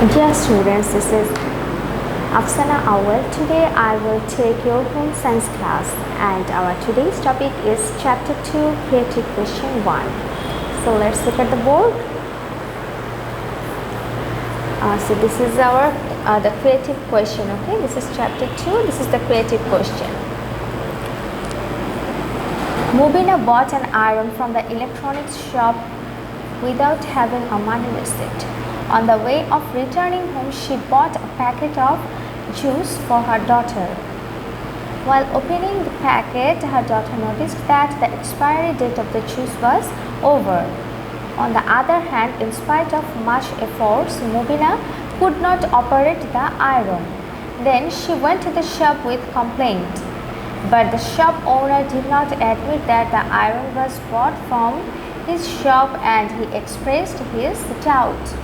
Dear students, this is Afsana Awal. Today I will take your home science class and our today's topic is chapter 2 creative question 1. So let's look at the board. So this is our the creative question. Okay, this is chapter 2. This is the creative question. Mubina bought an iron from the electronics shop without having a money receipt. On the way of returning home, she bought a packet of juice for her daughter. While opening the packet, her daughter noticed that the expiry date of the juice was over. On the other hand, in spite of much efforts, Mubina could not operate the iron. Then she went to the shop with complaint. But the shop owner did not admit that the iron was bought from his shop and he expressed his doubt.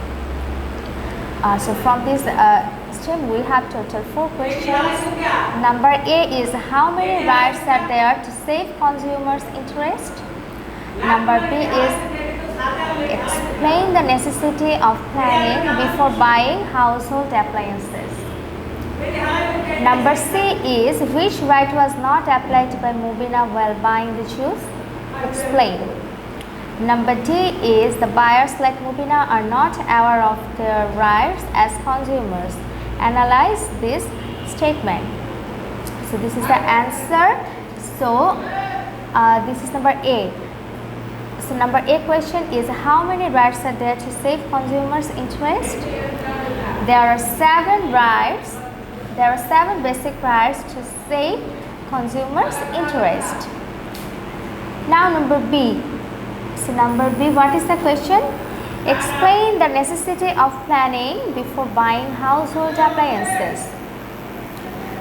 So from this stream we have total 4 questions. Number A is how many rights are there to save consumers' interest? Number B is explain the necessity of planning before buying household appliances. Number C is which right was not applied by Mubina while buying the juice? Explain. Number D is the buyers like Mubina are not aware of their rights as consumers. Analyze this statement. So this is the answer. So this is number A. So number A question is how many rights are there to save consumers' interest? There are 7 rights. There are 7 basic rights to save consumers' interest. Now number B. So number B, what is the question? Explain the necessity of planning before buying household appliances.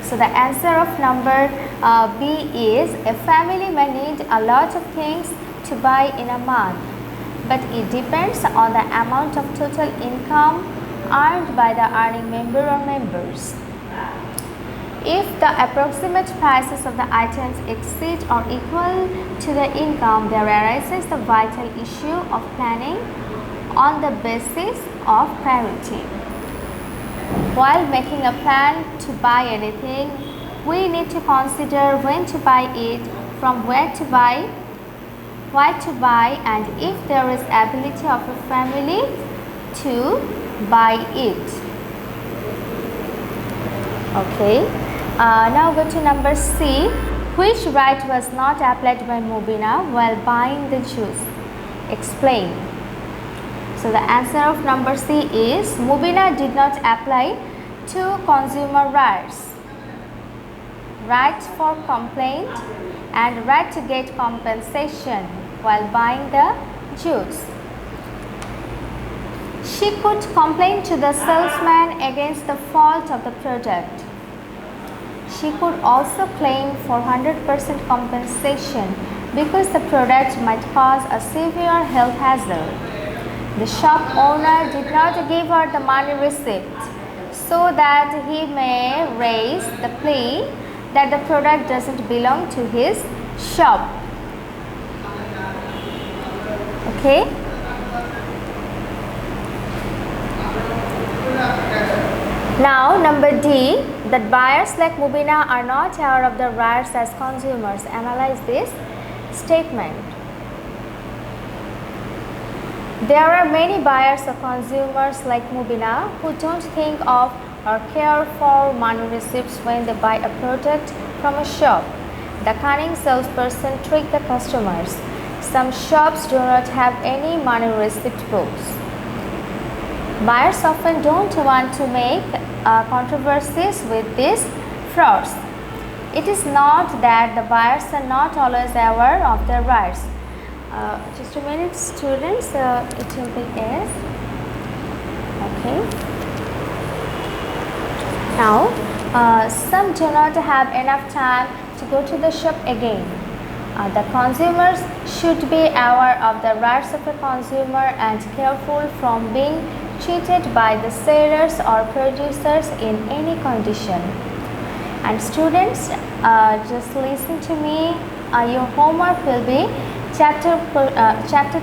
So the answer of number B is a family may need a lot of things to buy in a month, but it depends on the amount of total income earned by the earning member or members. If the approximate prices of the items exceed or equal to the income, there arises the vital issue of planning on the basis of priority. While making a plan to buy anything, we need to consider when to buy it, from where to buy, why to buy, and if there is ability of a family to buy it. Okay. Now go to number C. Which right was not applied by Mubina while buying the juice? Explain. So the answer of number C is Mubina did not apply 2 consumer rights. Right for complaint and right to get compensation while buying the juice. She could complain to the salesman against the fault of the product. She could also claim for 100% compensation because the product might cause a severe health hazard. The shop owner did not give her the money receipt so that he may raise the plea that the product doesn't belong to his shop. Okay? Now number D, that buyers like Mubina are not aware of their rights as consumers. Analyze this statement. There are many buyers or consumers like Mubina who don't think of or care for money receipts when they buy a product from a shop. The cunning salesperson tricks the customers. Some shops do not have any money receipt books. Buyers often don't want to make controversies with these frauds. It is not that the buyers are not always aware of their rights. Just a minute, students, it will be S. Okay. Now, some do not have enough time to go to the shop again. The consumers should be aware of the rights of a consumer and careful from being cheated by the sellers or producers in any condition. And students, just listen to me. Your homework will be chapter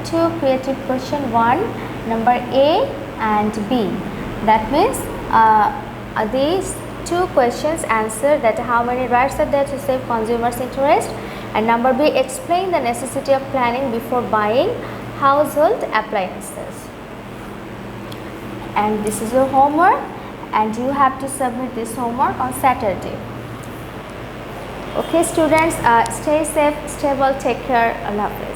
2 creative question 1, number A and B. That means these two questions answer that how many rights are there to save consumers' interest, and number B, explain the necessity of planning before buying household appliances. And this is your homework, and you have to submit this homework on Saturday. Okay students, stay safe, stable, take care, Allah Hafiz.